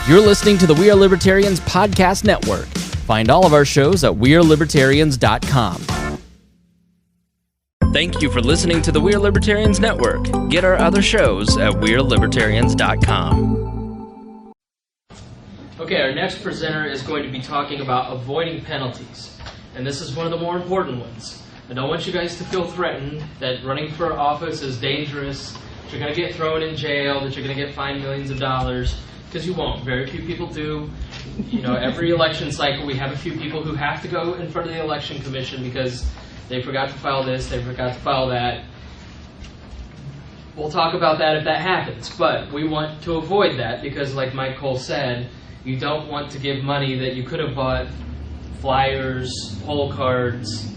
You're listening to the We Are Libertarians podcast network. Find all of our shows at wearelibertarians.com. Thank you for listening to the We Are Libertarians network. Get our other shows at wearelibertarians.com. Okay, our next presenter is going to be talking about avoiding penalties. And this is one of the more important ones. I don't want you guys to feel threatened that running for office is dangerous, that you're going to get thrown in jail, that you're going to get fined millions of dollars, because you won't. Very few people do. You know, every election cycle we have a few people who have to go in front of the election commission because they forgot to file this, they forgot to file that. We'll talk about that if that happens, but we want to avoid that because, like Mike Cole said, you don't want to give money that you could have bought flyers, poll cards,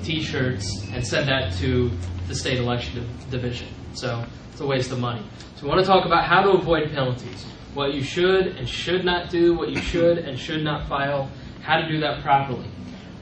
T-shirts, and send that to the state election division. So it's a waste of money. So we want to talk about how to avoid penalties, what you should and should not do, what you should and should not file, how to do that properly.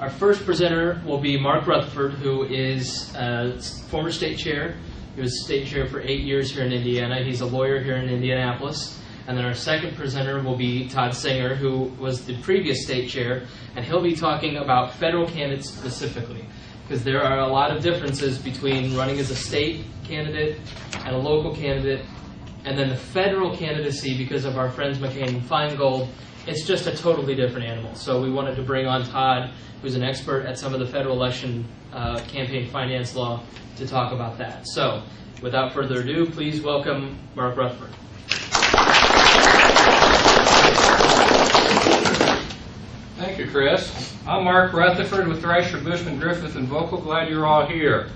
Our first presenter will be Mark Rutherford, who is a former state chair. He was state chair for 8 years here in Indiana. He's a lawyer here in Indianapolis. And then our second presenter will be Todd Singer, who was the previous state chair, and he'll be talking about federal candidates specifically, because there are a lot of differences between running as a state candidate and a local candidate, and then the federal candidacy, because of our friends McCain and Feingold, it's just a totally different animal. So we wanted to bring on Todd, who's an expert at some of the federal election campaign finance law, to talk about that. So without further ado, please welcome Mark Rutherford. Thank you, Chris. I'm Mark Rutherford with Thrasher, Bushman, Griffith, and Vocal. Glad you're all here.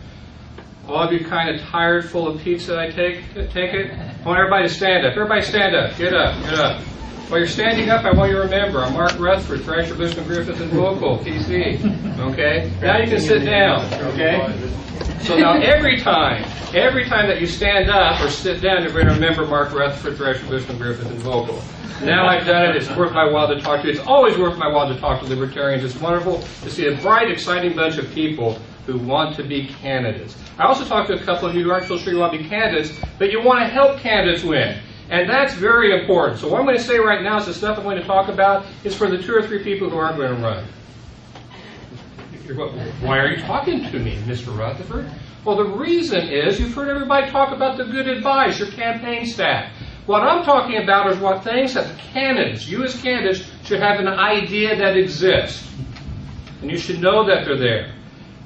All of you kind of tired, full of pizza, I take it? I want everybody to stand up. Everybody stand up. Get up. Get up. While you're standing up, I want you to remember, I'm Mark Rutherford, Thrasher, Bushman, Griffith, and Vocal, PC. Okay? Now you can sit down. Okay? So now every time that you stand up or sit down, you're going to remember Mark Rutherford, Thrasher, Bushman, Griffith, and Vocal. Now I've done it, it's worth my while to talk to you. It's always worth my while to talk to libertarians. It's wonderful to see a bright, exciting bunch of people who want to be candidates. I also talked to a couple of you who aren't so sure you want to be candidates, but you want to help candidates win. And that's very important. So what I'm going to say right now is the stuff I'm going to talk about is for the 2 or 3 people who aren't going to run. Why are you talking to me, Mr. Rutherford? Well, the reason is you've heard everybody talk about the good advice, your campaign staff. What I'm talking about is what things that the candidates, you as candidates, should have an idea that exists. And you should know that they're there.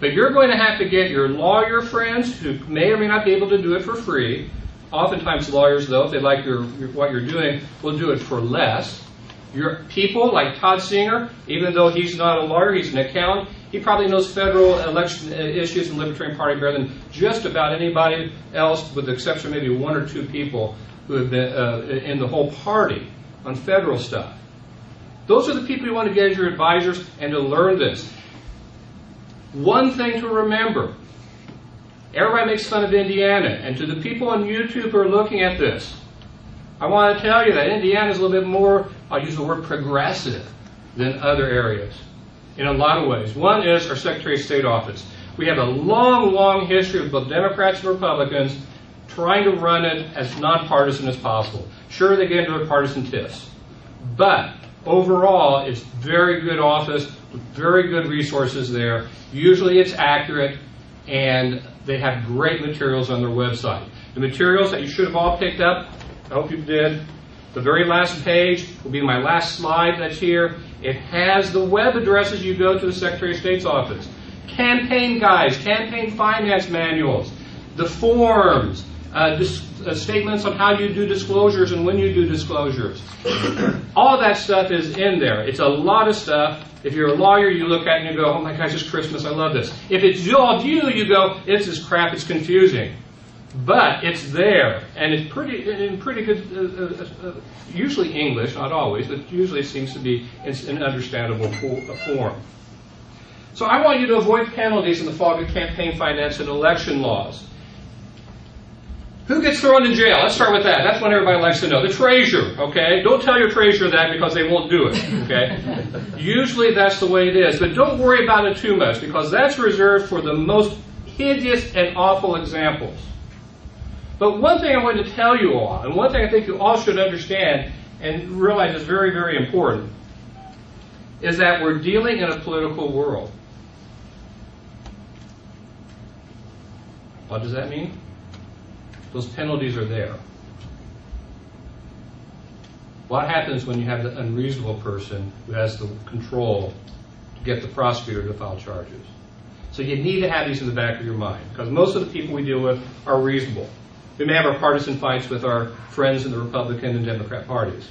But you're going to have to get your lawyer friends who may or may not be able to do it for free. Oftentimes lawyers, though, if they like what you're doing, will do it for less. Your people like Todd Singer, even though he's not a lawyer, he's an accountant, he probably knows federal election issues in the Libertarian Party better than just about anybody else, with the exception of maybe 1 or 2 people who have been in the whole party on federal stuff. Those are the people you want to get as your advisors and to learn this. One thing to remember, everybody makes fun of Indiana, and to the people on YouTube who are looking at this, I want to tell you that Indiana is a little bit more, I'll use the word progressive, than other areas in a lot of ways. One is our Secretary of State office. We have a long, long history of both Democrats and Republicans trying to run it as nonpartisan as possible. Sure, they get into their partisan tiffs, but overall, it's very good office with very good resources there. Usually it's accurate, and they have great materials on their website. The materials that you should have all picked up, I hope you did. The very last page will be my last slide that's here. It has the web addresses you go to the Secretary of State's office. Campaign guides, campaign finance manuals, the forms, statements on how you do disclosures and when you do disclosures. All that stuff is in there. It's a lot of stuff. If you're a lawyer, you look at it and you go, oh my gosh, it's Christmas, I love this. If it's all of you, you go, it's this crap, it's confusing. But it's there, and it's in pretty good, usually English, not always, but usually it seems to be in an understandable form. So I want you to avoid penalties in the fog of campaign finance and election laws. Who gets thrown in jail? Let's start with that. That's what everybody likes to know. The treasurer, okay? Don't tell your treasurer that because they won't do it, okay? Usually that's the way it is. But don't worry about it too much because that's reserved for the most hideous and awful examples. But one thing I want to tell you all, and one thing I think you all should understand, and realize it's very, very important, is that we're dealing in a political world. What does that mean? Those penalties are there. What happens when you have the unreasonable person who has the control to get the prosecutor to file charges? So you need to have these in the back of your mind, because most of the people we deal with are reasonable. We may have our partisan fights with our friends in the Republican and Democrat parties.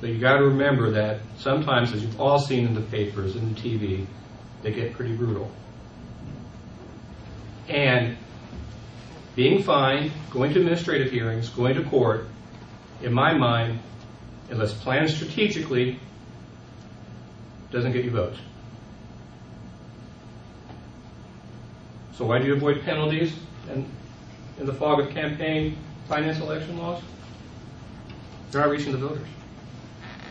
But you got to remember that sometimes, as you've all seen in the papers and the TV, they get pretty brutal. And being fined, going to administrative hearings, going to court, in my mind, unless planned strategically, doesn't get you votes. So why do you avoid penalties and in the fog of campaign finance election laws? They're not reaching the voters.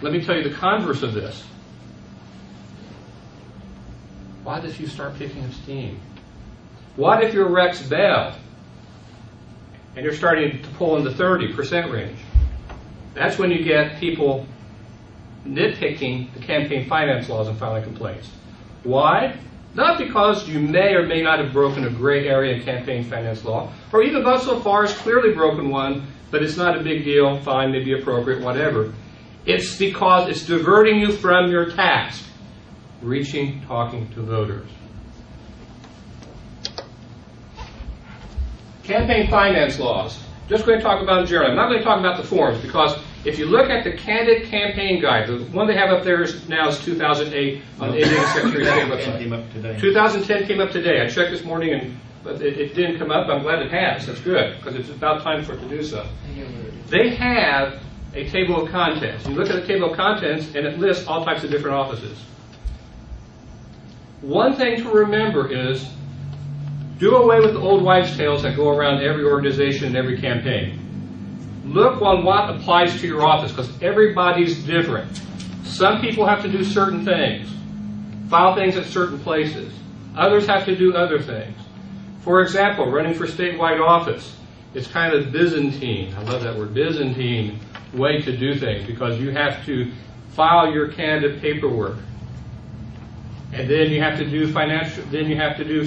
Let me tell you the converse of this. What if you start picking up steam? What if you're Rex Bell and you're starting to pull in the 30% range? That's when you get people nitpicking the campaign finance laws and filing complaints. Why? Not because you may or may not have broken a gray area in campaign finance law, or even gone so far as clearly broken one, but it's not a big deal, fine, maybe appropriate, whatever. It's because it's diverting you from your task, reaching, talking to voters. Campaign finance laws. Just going to talk about it generally. I'm not going to talk about the forms, because if you look at the Candidate Campaign Guide, the one they have up there now is 2008 on the Indiana Secretary of State website. Came up today. 2010 came up today. I checked this morning, but it didn't come up. I'm glad it has. That's good, because it's about time for it to do so. They have a table of contents. You look at the table of contents, and it lists all types of different offices. One thing to remember is, do away with the old wives' tales that go around every organization and every campaign. Look on what applies to your office, because everybody's different. Some people have to do certain things, file things at certain places. Others have to do other things. For example, running for statewide office, it's kind of Byzantine, I love that word, Byzantine way to do things, because you have to file your candidate paperwork. And then you have to do financial. Then you have to do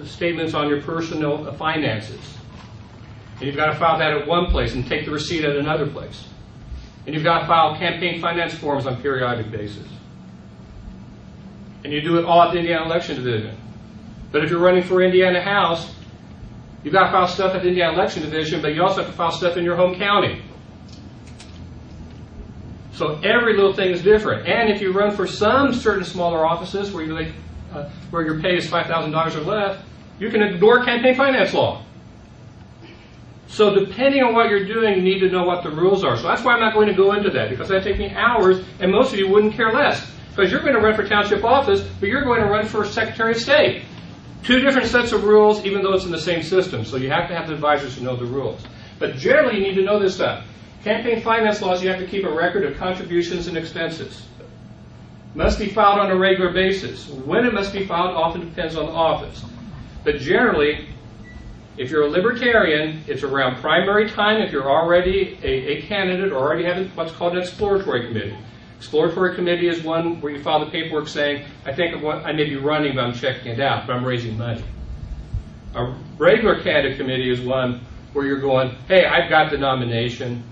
statements on your personal finances. And you've got to file that at one place and take the receipt at another place. And you've got to file campaign finance forms on a periodic basis. And you do it all at the Indiana Election Division. But if you're running for Indiana House, you've got to file stuff at the Indiana Election Division, but you also have to file stuff in your home county. So every little thing is different. And if you run for some certain smaller offices where your pay is $5,000 or less, you can ignore campaign finance law. So depending on what you're doing, you need to know what the rules are. So that's why I'm not going to go into that, because that takes me hours, and most of you wouldn't care less. Because you're going to run for township office, but you're going to run for Secretary of State. Two different sets of rules, even though it's in the same system. So you have to have the advisors who know the rules. But generally, you need to know this stuff. Campaign finance laws, you have to keep a record of contributions and expenses. Must be filed on a regular basis. When it must be filed often depends on the office. But generally, if you're a Libertarian, it's around primary time if you're already a candidate or already having what's called an exploratory committee. Exploratory committee is one where you file the paperwork saying, I think of what I may be running, but I'm checking it out, but I'm raising money. A regular candidate committee is one where you're going, hey, I've got the nomination,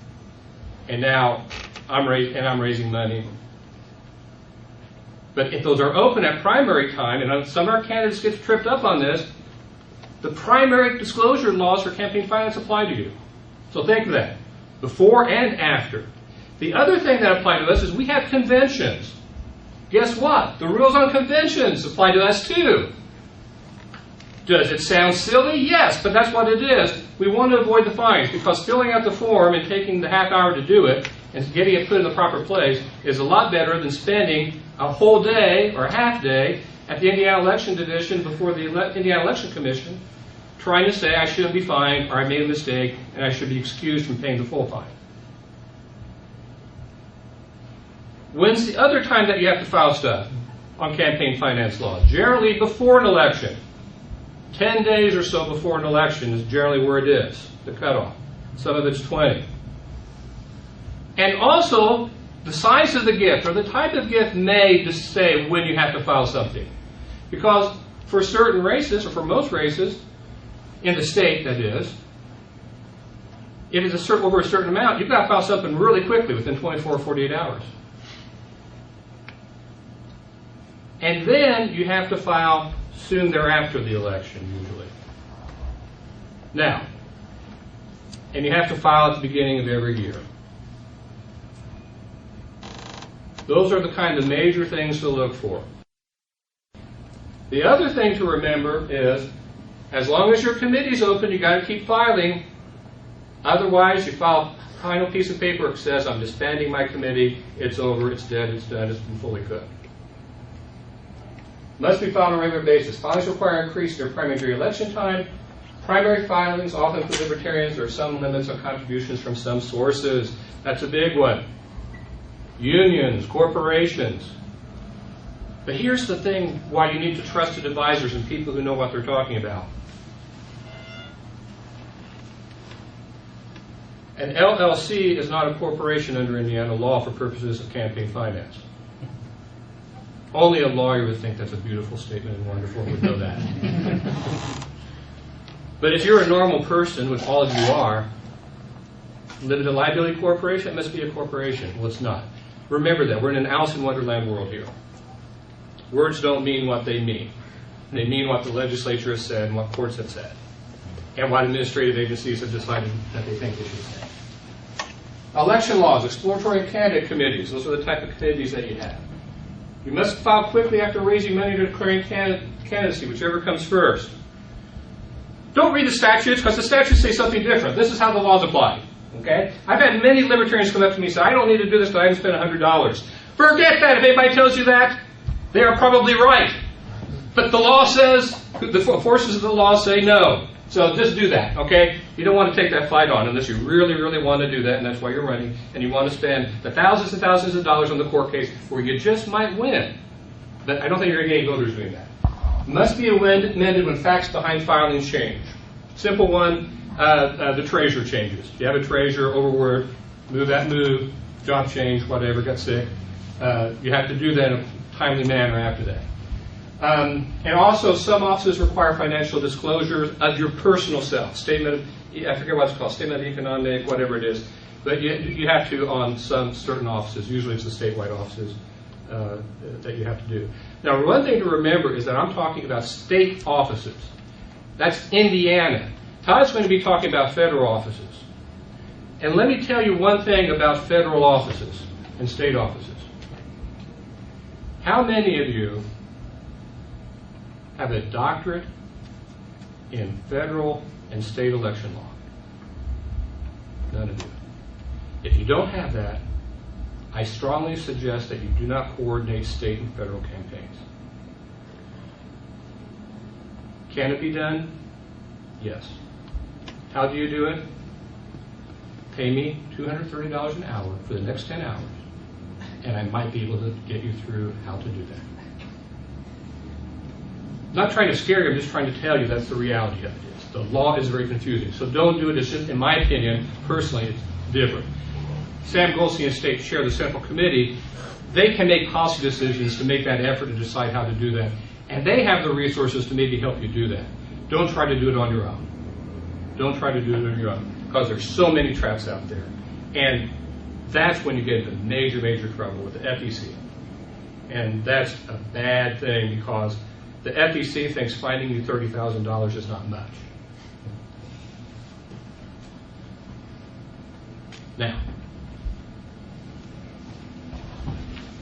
and now I'm raising money. But if those are open at primary time, and some of our candidates get tripped up on this, the primary disclosure laws for campaign finance apply to you. So think of that, before and after. The other thing that applies to us is we have conventions. Guess what? The rules on conventions apply to us too. Does it sound silly? Yes, but that's what it is. We want to avoid the fines, because filling out the form and taking the half hour to do it and getting it put in the proper place is a lot better than spending a whole day or a half day at the Indiana Election Division before the Indiana Election Commission trying to say I shouldn't be fined, or I made a mistake and I should be excused from paying the full fine. When's the other time that you have to file stuff on campaign finance law? Generally before an election. 10 days or so before an election is generally where it is, the cutoff. Some of it's 20. And also, the size of the gift, or the type of gift, may just say when you have to file something. Because for certain races, or for most races, in the state that is, if it's over a certain amount, you've got to file something really quickly, within 24 or 48 hours. And then you have to file soon thereafter the election, usually. Now, and you have to file at the beginning of every year. Those are the kind of major things to look for. The other thing to remember is, as long as your committee's open, you got to keep filing. Otherwise, you file a final piece of paper that says, I'm disbanding my committee, it's over, it's dead, it's done, it's been fully cooked. Must be filed on a regular basis. Filings require an increase in your primary election time. Primary filings, often for Libertarians, there are some limits on contributions from some sources. That's a big one. Unions, corporations. But here's the thing why you need to trusted advisors and people who know what they're talking about. An LLC is not a corporation under Indiana law for purposes of campaign finance. Only a lawyer would think that's a beautiful statement and wonderful, would know that. But if you're a normal person, which all of you are, limited liability corporation, it must be a corporation. Well, it's not. Remember that. We're in an Alice in Wonderland world here. Words don't mean what they mean. They mean what the legislature has said and what courts have said, and what administrative agencies have decided that they think they should say. Election laws, exploratory and candidate committees. Those are the type of committees that you have. You must file quickly after raising money to declaring candidacy, whichever comes first. Don't read the statutes, because the statutes say something different. This is how the laws apply. Okay? I've had many Libertarians come up to me and say, I don't need to do this because I haven't spent $100. Forget that. If anybody tells you that, they are probably right. But the law says, the forces of the law say no. So just do that, okay? You don't want to take that fight on unless you really, really want to do that, and that's why you're running, and you want to spend the thousands and thousands of dollars on the court case where you just might win. But I don't think you're going to get any voters doing that. Must be amended when facts behind filings change. Simple one, the treasurer changes. If you have a treasurer, overworked, move, job change, whatever, got sick, you have to do that in a timely manner after that. And also, some offices require financial disclosures of your personal self. Statement of, I forget what it's called, statement of economic, whatever it is. But you have to on some certain offices. Usually it's the statewide offices that you have to do. Now, one thing to remember is that I'm talking about state offices. That's Indiana. Todd's going to be talking about federal offices. And let me tell you one thing about federal offices and state offices. How many of you have a doctorate in federal and state election law? None of you. If you don't have that, I strongly suggest that you do not coordinate state and federal campaigns. Can it be done? Yes. How do you do it? Pay me $230 an hour for the next 10 hours, and I might be able to get you through how to do that. I'm not trying to scare you, I'm just trying to tell you that's the reality of it. The law is very confusing. So don't do it. It's just, in my opinion, personally, it's different. Sam Goldstein and State Chair of the Central Committee, they can make policy decisions to make that effort to decide how to do that. And they have the resources to maybe help you do that. Don't try to do it on your own. Don't try to do it on your own, because there's so many traps out there. And that's when you get into major, major trouble with the FEC. And that's a bad thing, because the FEC thinks finding you $30,000 is not much. Now,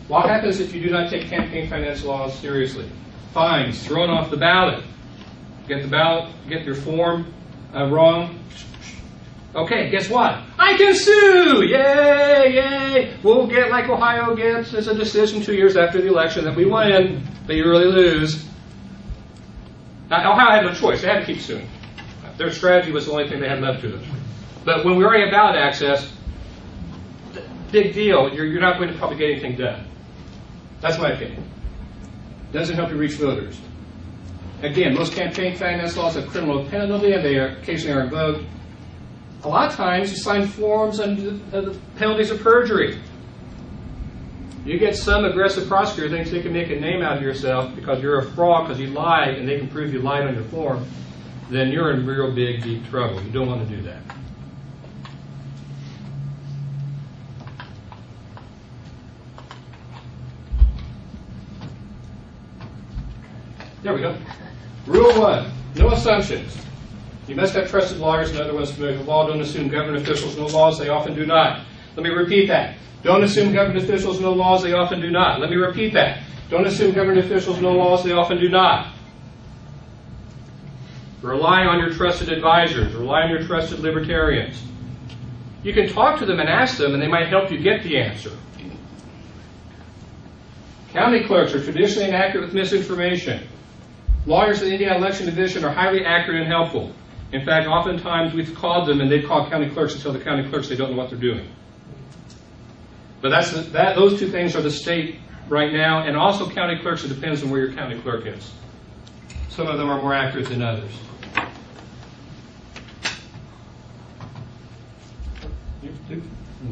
what happens if you do not take campaign finance laws seriously? Fines, thrown off the ballot. Get the ballot, get your form wrong. Okay, guess what? I can sue! Yay, yay! We'll get, like Ohio gets, as a decision 2 years after the election that we win, but you really lose. Now, Ohio had no choice. They had to keep suing. Their strategy was the only thing they had left to them. But when we already have ballot access, big deal. You're not going to probably get anything done. That's my opinion. Doesn't help you reach voters. Again, most campaign finance laws have criminal penalty, and they occasionally are invoked. A lot of times you sign forms under the penalties of perjury. You get some aggressive prosecutor who thinks they can make a name out of yourself because you're a fraud because you lied and they can prove you lied on your form, then you're in real big, deep trouble. You don't want to do that. There we go. Rule 1, no assumptions. You must have trusted lawyers and other ones familiar with law. Don't assume government officials know laws. They often do not. Let me repeat that. Don't assume government officials know laws. They often do not. Let me repeat that. Don't assume government officials know laws. They often do not. Rely on your trusted advisors. Rely on your trusted libertarians. You can talk to them and ask them, and they might help you get the answer. County clerks are traditionally inaccurate with misinformation. Lawyers in the Indiana Election Division are highly accurate and helpful. In fact, oftentimes we've called them and they've called county clerks and tell the county clerks they don't know what they're doing. But those two things are the state right now, and also county clerks, it depends on where your county clerk is. Some of them are more accurate than others.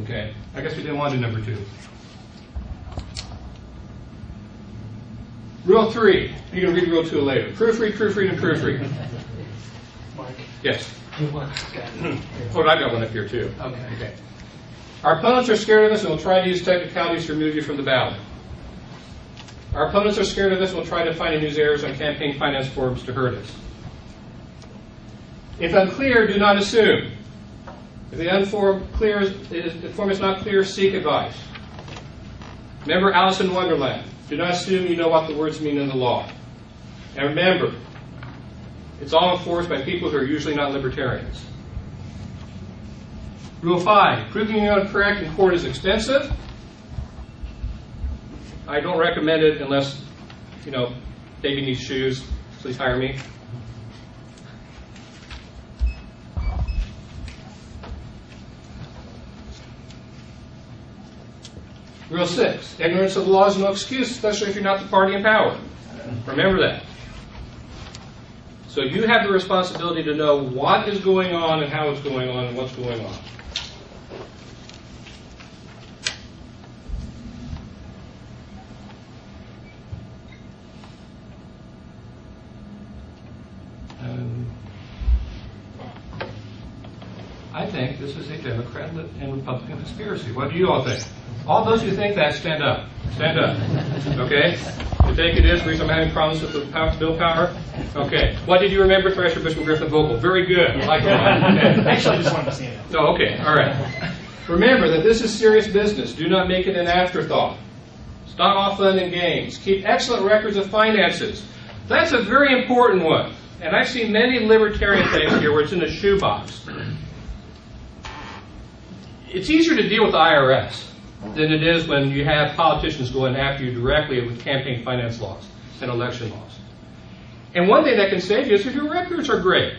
Okay, I guess we didn't want to do number 2. Rule 3, you can read Rule 2 later. Proofread, proofread, and proofread. Mark, Yes. you want Oh, I got one up here too. Okay. Our opponents are scared of us and will try to use technicalities to remove you from the ballot. Our opponents are scared of us and will try to find and use errors on campaign finance forms to hurt us. If unclear, do not assume. If the form is not clear, seek advice. Remember Alice in Wonderland. Do not assume you know what the words mean in the law. And remember, it's all enforced by people who are usually not libertarians. Rule 5, proving you're incorrect in court is expensive. I don't recommend it unless, baby needs shoes. Please hire me. Rule 6, ignorance of the law is no excuse, especially if you're not the party in power. Remember that. So you have the responsibility to know what is going on and how it's going on and what's going on. I think this is a Democrat and Republican conspiracy. What do you all think? All those who think that, stand up. Stand up. Okay? You think it is? The reason I'm having problems with the bill power? Okay. What did you remember, Thrasher, Bishop, Griffin, Vogel? Very good. I like that. Okay. Actually, I just wanted to see it. Oh, okay. All right. Remember that this is serious business. Do not make it an afterthought. It's not all fun and games. Keep excellent records of finances. That's a very important one. And I've seen many libertarian things here where it's in a shoebox. It's easier to deal with the IRS than it is when you have politicians going after you directly with campaign finance laws and election laws. And one thing that can save you is if your records are great.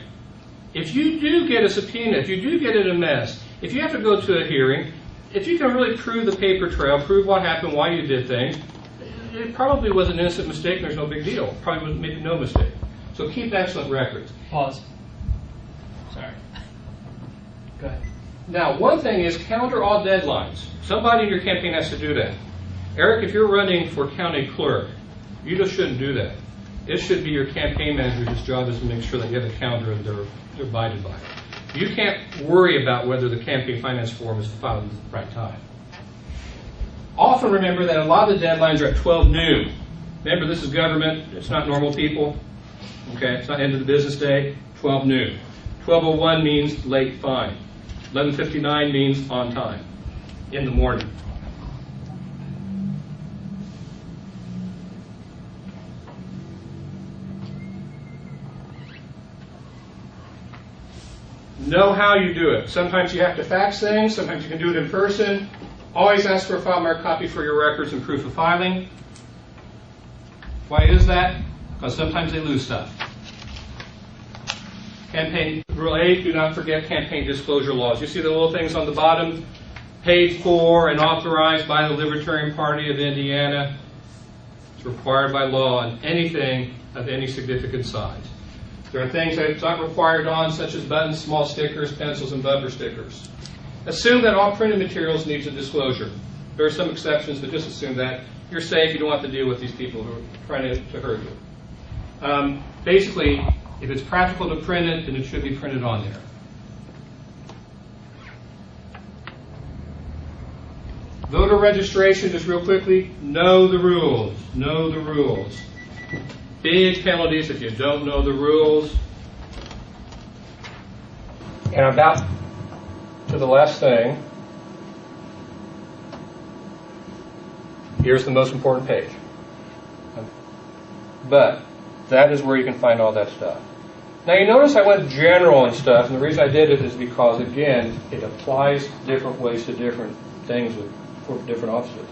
If you do get a subpoena, if you do get in a mess, if you have to go to a hearing, if you can really prove the paper trail, prove what happened, why you did things, it probably was an innocent mistake and there's no big deal. Probably was maybe no mistake. So keep excellent records. Pause. Sorry. Go ahead. Now, one thing is counter all deadlines. Somebody in your campaign has to do that. Eric, if you're running for county clerk, you just shouldn't do that. It should be your campaign manager whose job is to make sure that you have a calendar and they're abided by it. You can't worry about whether the campaign finance form is filed at the right time. Often remember that a lot of the deadlines are at 12 noon. Remember, this is government. It's not normal people. Okay, it's not end of the business day. 12 noon. 12:01 means late fine. 11:59 means on time, in the morning. Know how you do it. Sometimes you have to fax things, sometimes you can do it in person. Always ask for a file mark copy for your records and proof of filing. Why is that? Because sometimes they lose stuff. Campaign Rule 8, do not forget campaign disclosure laws. You see the little things on the bottom? Paid for and authorized by the Libertarian Party of Indiana. It's required by law on anything of any significant size. There are things that it's not required on, such as buttons, small stickers, pencils, and bumper stickers. Assume that all printed materials needs a disclosure. There are some exceptions, but just assume that. You're safe. You don't have to deal with these people who are trying to hurt you. Basically, if it's practical to print it, then it should be printed on there. Voter registration, just real quickly, know the rules. Know the rules. Big penalties if you don't know the rules. And about to the last thing. Here's the most important page. But that is where you can find all that stuff. Now you notice I went general and stuff, and the reason I did it is because, again, it applies different ways to different things for different offices.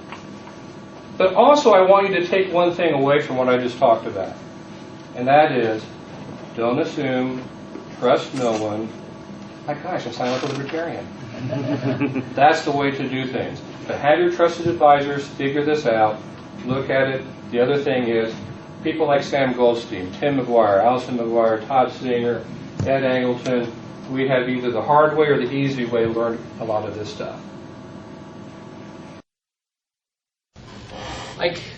But also I want you to take one thing away from what I just talked about, and that is, don't assume, trust no one. My gosh, I sound like a libertarian. That's the way to do things. But have your trusted advisors figure this out, look at it. The other thing is, people like Sam Goldstein, Tim McGuire, Allison McGuire, Todd Singer, Ed Angleton, we have either the hard way or the easy way to learn a lot of this stuff.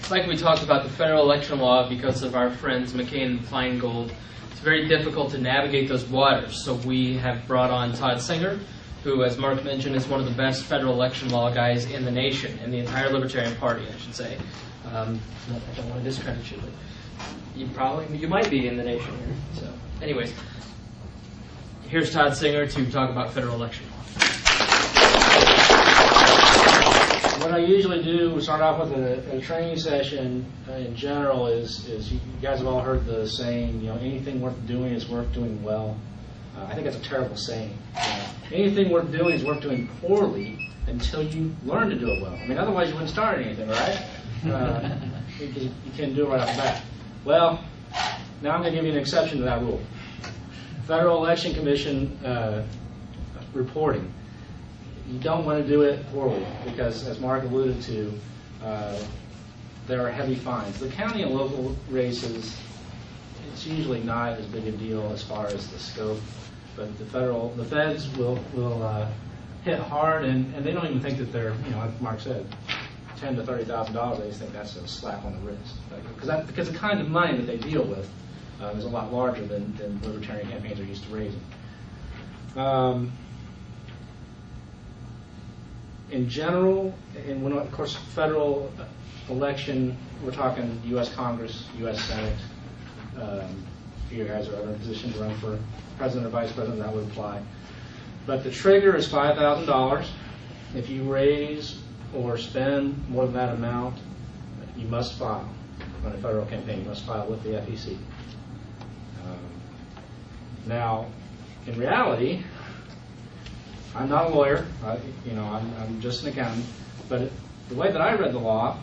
Like we talked about the federal election law, because of our friends McCain and Feingold, it's very difficult to navigate those waters. So we have brought on Todd Singer, who, as Mark mentioned, is one of the best federal election law guys in the nation, in the entire Libertarian Party, I should say. I don't want to discredit you, but you might be in the nation here. So, anyways, here's Todd Singer to talk about federal election law. What I usually do, we start off with a training session in general is you guys have all heard the saying, anything worth doing is worth doing well. I think that's a terrible saying. Anything worth doing is worth doing poorly until you learn to do it well. I mean, otherwise you wouldn't start anything, right? You can't do it right off the bat. Well, now I'm going to give you an exception to that rule. Federal Election Commission reporting. You don't want to do it poorly because, as Mark alluded to, there are heavy fines. The county and local races, it's usually not as big a deal as far as the scope, but the feds will hit hard, and they don't even think that they're, like Mark said, $10,000 to $30,000. They just think that's a slap on the wrist, because the kind of money that they deal with is a lot larger than libertarian campaigns are used to raising. In general, and when, of course, federal election, we're talking U.S. Congress, U.S. Senate. If you guys are in a position to run for president or vice president, that would apply. But the trigger is $5,000. If you raise or spend more than that amount, you must file on a federal campaign. You must file with the FEC. Now, in reality, I'm not a lawyer. I'm just an accountant. But the way that I read the law,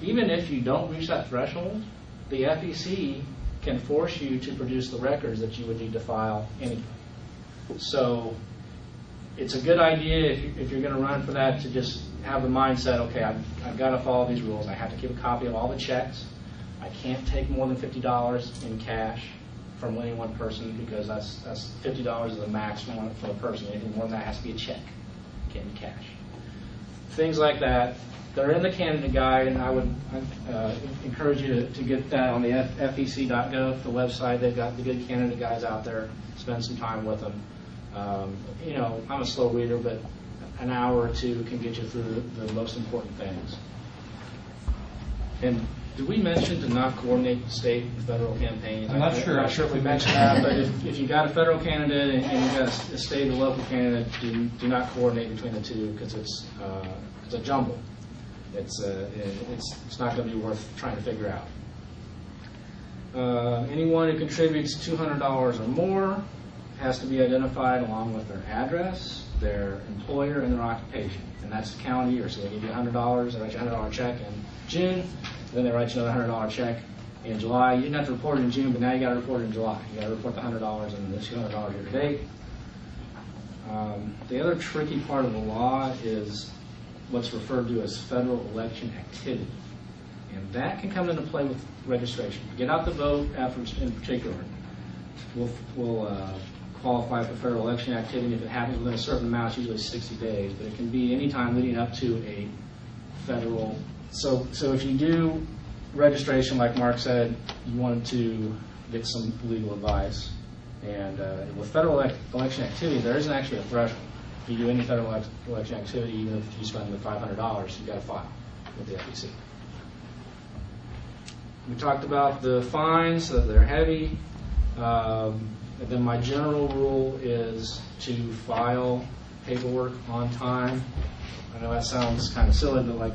even if you don't reach that threshold, the FEC can force you to produce the records that you would need to file anyway. So it's a good idea if you're going to run for that to just have the mindset, okay, I've got to follow these rules. I have to keep a copy of all the checks. I can't take more than $50 in cash from any one person, because that's $50 is the maximum for a person. Anything more than that has to be a check, can't be cash. Things like that. They're in the candidate guide, and I would encourage you to get that on the FEC.gov, the website. They've got the good candidate guides out there. Spend some time with them. I'm a slow reader, but an hour or two can get you through the most important things. And did we mention to not coordinate state and federal campaigns? I'm not sure if we mentioned that, but if you got a federal candidate and you got a state and local candidate, do not coordinate between the two, because it's a jumble. It's not going to be worth trying to figure out. Anyone who contributes $200 or more has to be identified along with their address, their employer, and their occupation. And that's the calendar year. So they give you $100, they write you a $100 check in June, then they write you another $100 check in July. You didn't have to report it in June, but now you got to report it in July. You got to report the $100 and the $200 year to date. The other tricky part of the law is what's referred to as federal election activity. And that can come into play with registration. Get out the vote efforts in particular. will qualify for federal election activity if it happens within a certain amount. It's usually 60 days, but it can be any time leading up to a federal. So if you do registration, like Mark said, you wanted to get some legal advice. And with federal election activity, there isn't actually a threshold. If you do any federal election activity, even if you spend the $500, you've got to file with the FEC. We talked about the fines, that they're heavy. And then my general rule is to file paperwork on time. I know that sounds kind of silly, but like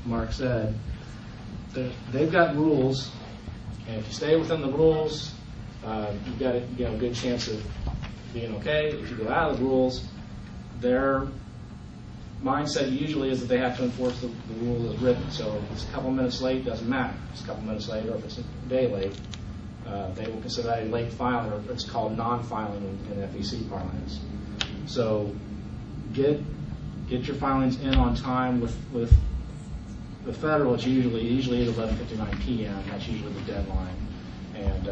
Mark said, they've got rules, and if you stay within the rules, you've got a good chance of being okay. If you go out of the rules, their mindset usually is that they have to enforce the rules as written. So if it's a couple minutes late, doesn't matter. If it's a couple minutes late, or if it's a day late, they will consider that a late filing, or it's called non-filing in FEC parlance. So get your filings in on time. With the federal, it's usually at 11:59 p.m. That's usually the deadline. And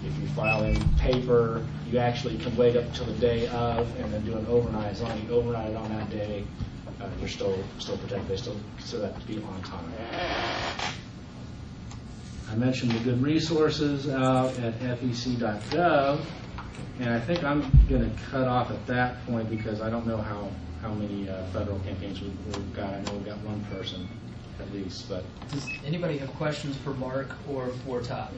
if you file in paper, you actually can wait up until the day of and then do an overnight. As long as you overnight it on that day, you're still protected. They still consider that to be on time. I mentioned the good resources out at fec.gov, and I think I'm going to cut off at that point because I don't know how many federal campaigns we've got. I know we've got one person at least. But does anybody have questions for Mark or for Todd?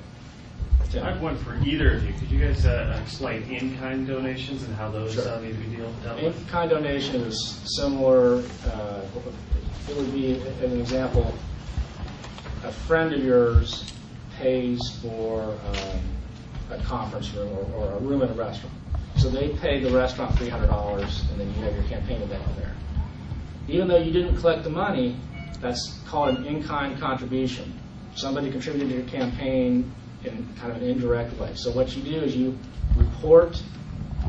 I have one for either of you. Could you guys explain in-kind donations and how those Sure. need to be dealt with? In-kind donation is similar. It would be an example. A friend of yours pays for a conference room or a room at a restaurant. So they pay the restaurant $300, and then you have your campaign event there. Even though you didn't collect the money, that's called an in-kind contribution. Somebody contributed to your campaign in kind of an indirect way. So what you do is you report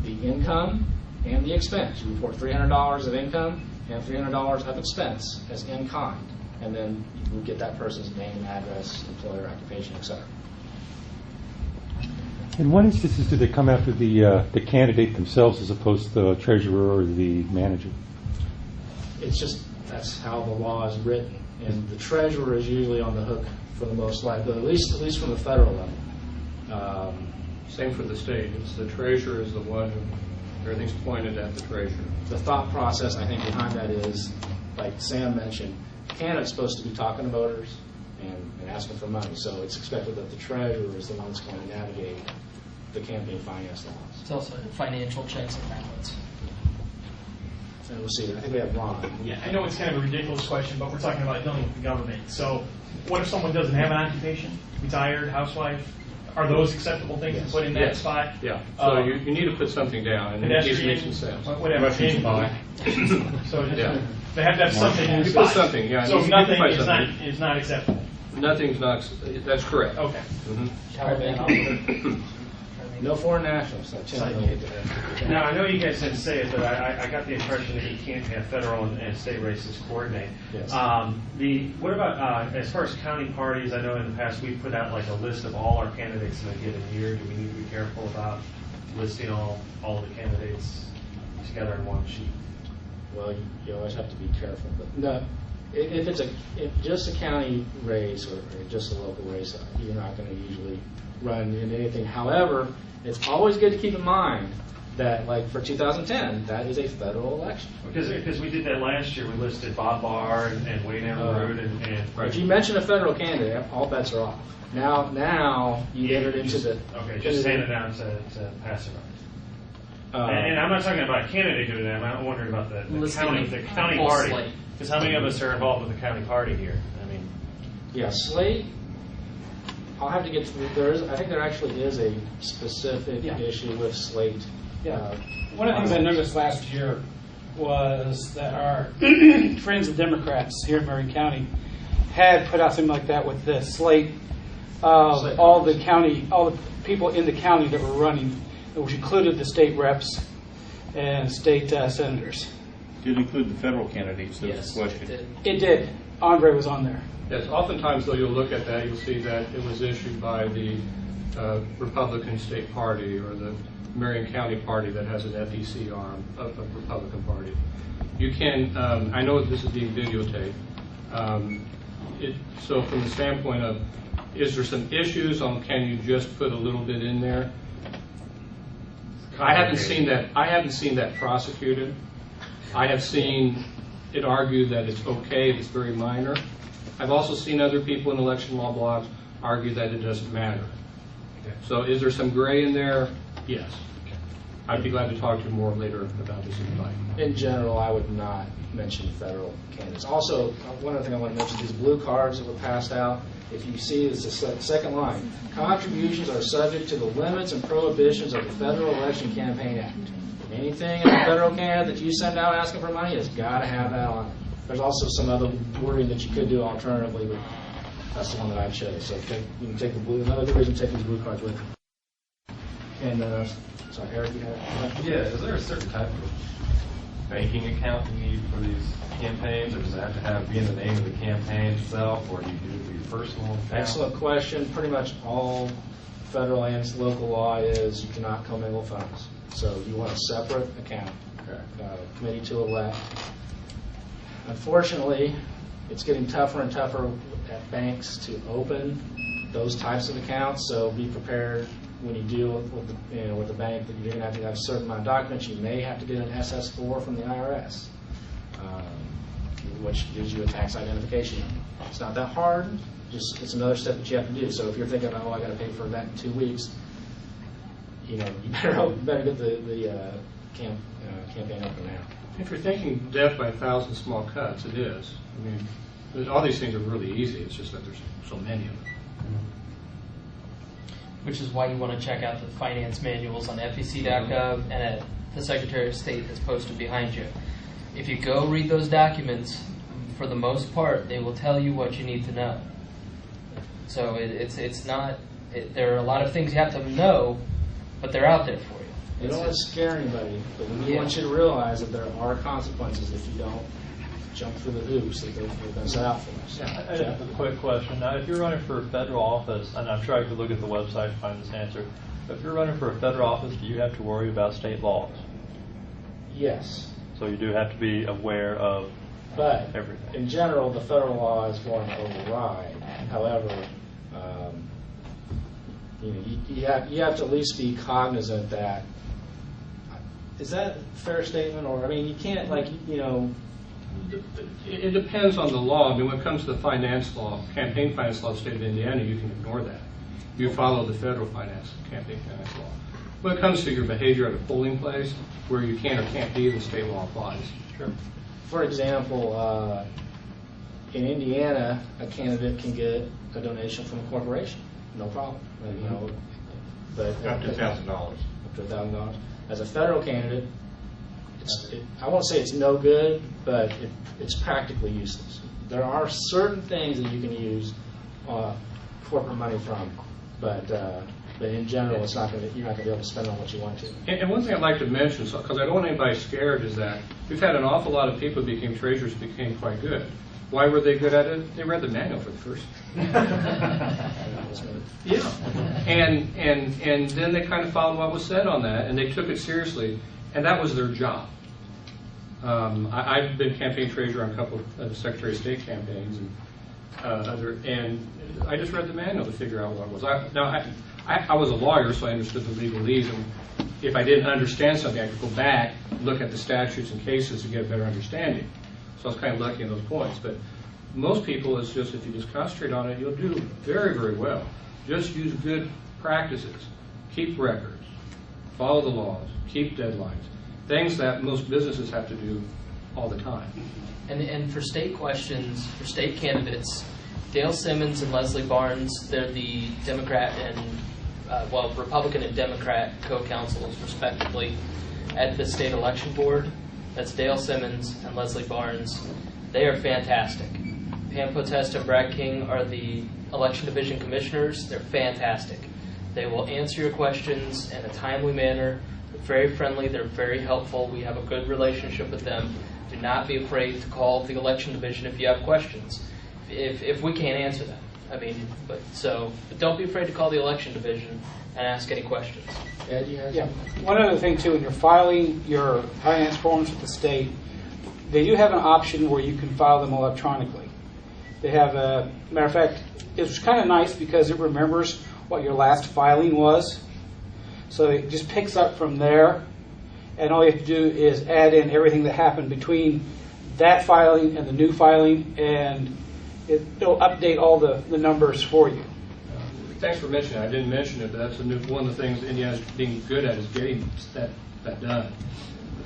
the income and the expense. You report $300 of income and $300 of expense as in-kind. And then you get that person's name and address, employer, occupation, etc. In what instances do they come after the candidate themselves as opposed to the treasurer or the manager? It's just that's how the law is written, and the treasurer is usually on the hook for the most liability, at least from the federal level. Same for the state. It's the treasurer is the one who everything's pointed at the treasurer. The thought process I think behind that is, like Sam mentioned, the candidate's supposed to be talking to voters and asking for money, so it's expected that the treasurer is the one that's going to navigate the campaign finance laws. It's also financial checks and balance. And we'll see. I think we have Ron. Yeah, I know it's kind of a ridiculous question, but we're talking about dealing with the government. So what if someone doesn't have an occupation, retired, housewife? Are those acceptable things to put in that spot? Yeah. So you need to put something down, and it needs to make some sense. Whatever. Russian spy. So Yeah. they have to have something in the You put spot. something, yeah. So you nothing put is something. not acceptable. Nothing's not. That's correct. Okay. No foreign nationals. Now, I know you guys didn't say it, but I got the impression that you can't have federal and state races coordinate. Yes. What about, as far as county parties, I know in the past we've put out like a list of all our candidates in a given year. Do we need to be careful about listing all of the candidates together in one sheet? Well, you always have to be careful. But no, if it's just a county race or just a local race, you're not going to usually run into anything. However, it's always good to keep in mind that, like for 2010, that is a federal election. Because we did that last year. We listed Bob Barr and Wayne Allen Root and If you mention a federal candidate, all bets are off. Now you entered into the just stand it down to pass it on. And I'm not talking about a candidate doing that. I'm wondering about the county party. Because how many of us are involved with the county party here? I mean, yeah, slate. I'll have to get through. I think there actually is a specific issue with slate. Yeah. One of the things I noticed last year was that our friends the Democrats here in Marion County had put out something like that with the slate of all the people in the county that were running, which included the state reps and state senators. Did it include the federal candidates? Yes, It did. Andre was on there. Yes, oftentimes, though, you'll look at that, you'll see that it was issued by the Republican state party or the Marion County party that has an FEC arm of a Republican party. You can, I know this is being videotaped, so from the standpoint of, is there some issues on can you just put a little bit in there? I haven't seen that prosecuted. I have seen it argued that it's okay, it's very minor. I've also seen other people in election law blogs argue that it doesn't matter. Okay. So is there some gray in there? Yes. Okay. I'd be glad to talk to you more later about this if you'd like. In general, I would not mention federal candidates. Also, one other thing I want to mention, these blue cards that were passed out, if you see it's the second line, contributions are subject to the limits and prohibitions of the Federal Election Campaign Act. Anything in a federal candidate that you send out asking for money has got to have that on it. There's also some other wording that you could do alternatively, but that's the one that I chose. So you can take the blue. Another good reason to take these blue cards with you. And sorry, Eric, you had a question? Yeah, is there a certain type of banking account you need for these campaigns, or does it have to be in the name of the campaign itself, or do you do it for your personal account? Excellent question. Pretty much all federal and local law is you cannot commingle funds. So you want a separate account, committee to elect. Unfortunately, it's getting tougher and tougher at banks to open those types of accounts. So be prepared when you deal with the bank that you're going to have a certain amount of documents. You may have to get an SS4 from the IRS, which gives you a tax identification number. It's not that hard. Just it's another step that you have to do. So if you're thinking, oh, I got to pay for that in 2 weeks, you better get the campaign open now. If you're thinking death by 1,000 small cuts, it is. I mean, all these things are really easy. It's just that there's so many of them. Which is why you want to check out the finance manuals on FEC.gov and at the Secretary of State that's posted behind you. If you go read those documents, for the most part, they will tell you what you need to know. So it's not. There are a lot of things you have to know, but they're out there for you. They don't want to scare anybody, but we want you to realize that there are consequences if you don't jump through the hoops that they've been set out for us. Yeah, I have a quick question. Now, if you're running for federal office, and I'm sure I could look at the website and find this answer, but if you're running for a federal office, do you have to worry about state laws? Yes. So you do have to be aware of everything. But in general, the federal law is going to override. However, you have to at least be cognizant that. Is that a fair statement? Or, I mean, you can't, It depends on the law. I mean, when it comes to the finance law, campaign finance law of the state of Indiana, you can ignore that. You follow the federal campaign finance law. When it comes to your behavior at a polling place, where you can or can't be, the state law applies. Sure. For example, in Indiana, a candidate can get a donation from a corporation. No problem. But Up to $1,000. Up to $1,000. As a federal candidate, I won't say it's no good, but it's practically useless. There are certain things that you can use corporate money from, but in general, you're not going to be able to spend on what you want to. And one thing I'd like to mention, because I don't want anybody scared, is that we've had an awful lot of people who became treasurers who became quite good. Why were they good at it? They read the manual for the first. Yeah. And then they kind of followed what was said on that, and they took it seriously, and that was their job. I've been campaign treasurer on a couple of Secretary of State campaigns, and I just read the manual to figure out what it was. I was a lawyer, so I understood the legalese, and if I didn't understand something, I could go back, look at the statutes and cases to get a better understanding. So I was kind of lucky in those points. But most people, it's just if you just concentrate on it, you'll do very, very well. Just use good practices. Keep records. Follow the laws. Keep deadlines. Things that most businesses have to do all the time. And for state questions, for state candidates, Dale Simmons and Leslie Barnes, they're the Democrat and, Republican and Democrat co-counsels, respectively, at the State Election Board. That's Dale Simmons and Leslie Barnes. They are fantastic. Pam Potesta and Brad King are the Election Division Commissioners. They're fantastic. They will answer your questions in a timely manner. They're very friendly. They're very helpful. We have a good relationship with them. Do not be afraid to call the Election Division if you have questions, if we can't answer them. I mean, but don't be afraid to call the election division and ask any questions. Ed, you had Yeah. One other thing too, when you're filing your finance forms with the state, they do have an option where you can file them electronically. They have a matter of fact, it's kind of nice because it remembers what your last filing was, so it just picks up from there, and all you have to do is add in everything that happened between that filing and the new filing, and it'll update all the numbers for you. Thanks for mentioning it. I didn't mention it, but that's one of the things Indiana's being good at is getting that done.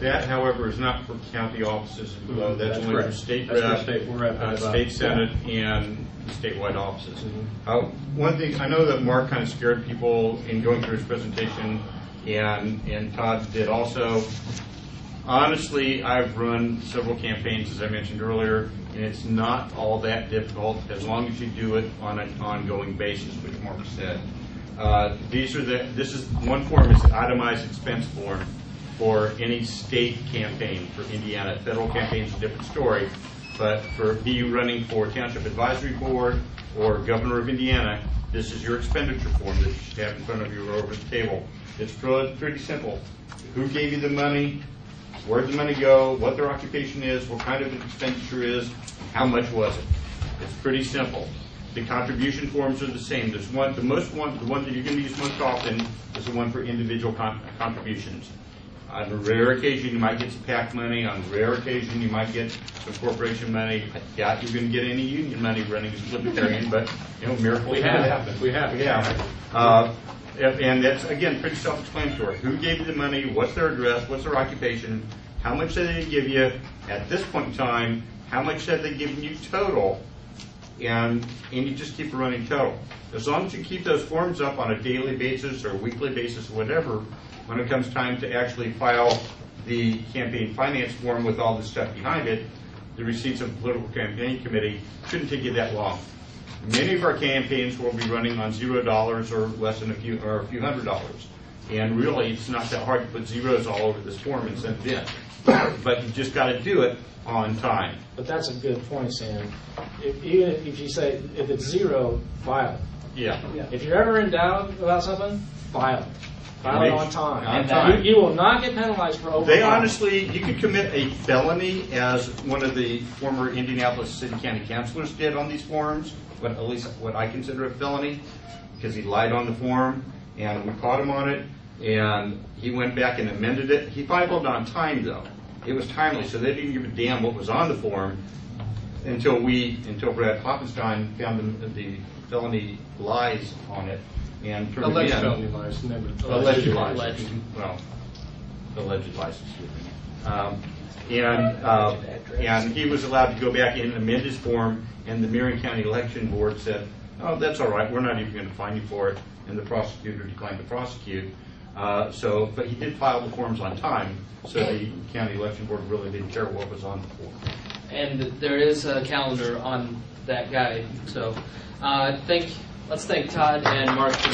That, however, is not for county offices and below. That's only correct. for state That's rep, for state. We're at state senate, and statewide offices. Mm-hmm. One thing, I know that Mark kind of scared people in going through his presentation, and Todd did also. Honestly, I've run several campaigns, as I mentioned earlier, and it's not all that difficult as long as you do it on an ongoing basis, which Mark said. This is one form is the itemized expense form for any state campaign for Indiana. Federal campaign is a different story, but for you running for Township Advisory Board or Governor of Indiana, this is your expenditure form that you should have in front of you or over the table. It's pretty simple. Who gave you the money? Where'd the money go? What their occupation is? What kind of an expenditure is? How much was it? It's pretty simple. The contribution forms are the same. There's the one that you're going to use most often is the one for individual contributions. On a rare occasion, you might get some PAC money. On a rare occasion, you might get some corporation money. I doubt you're going to get any union money running as a Libertarian, but miracles happen. We have. And that's, again, pretty self-explanatory. Who gave you the money? What's their address? What's their occupation? How much did they give you at this point in time? How much have they given you total? And you just keep a running total. As long as you keep those forms up on a daily basis or weekly basis or whatever, when it comes time to actually file the campaign finance form with all the stuff behind it, the receipts of the political campaign committee shouldn't take you that long. Many of our campaigns will be running on $0 or less than a few $100s. And really, it's not that hard to put zeros all over this form and send it in. But you just got to do it on time. But that's a good point, Sam. Even if you say, if it's zero, file it. Yeah. If you're ever in doubt about something, file it. File it on time. On time. You will not get penalized for overfiling. They honestly, you could commit a felony, as one of the former Indianapolis City County Councilors did on these forms, but at least what I consider a felony, because he lied on the form, and we caught him on it, and he went back and amended it. He filed on time, though. It was timely, so they didn't give a damn what was on the form until Brad Kloppenstein found the felony lies on it and turned Alleged it in. felony lies, remember. Alleged lies. Well, alleged lies, excuse me. And he was allowed to go back in and amend his form, and the Marion County Election Board said, "Oh, that's all right. We're not even going to fine you for it." And the prosecutor declined to prosecute. But he did file the forms on time, so the county election board really didn't care what was on the form. And there is a calendar on that guide. So let's thank Todd and Mark for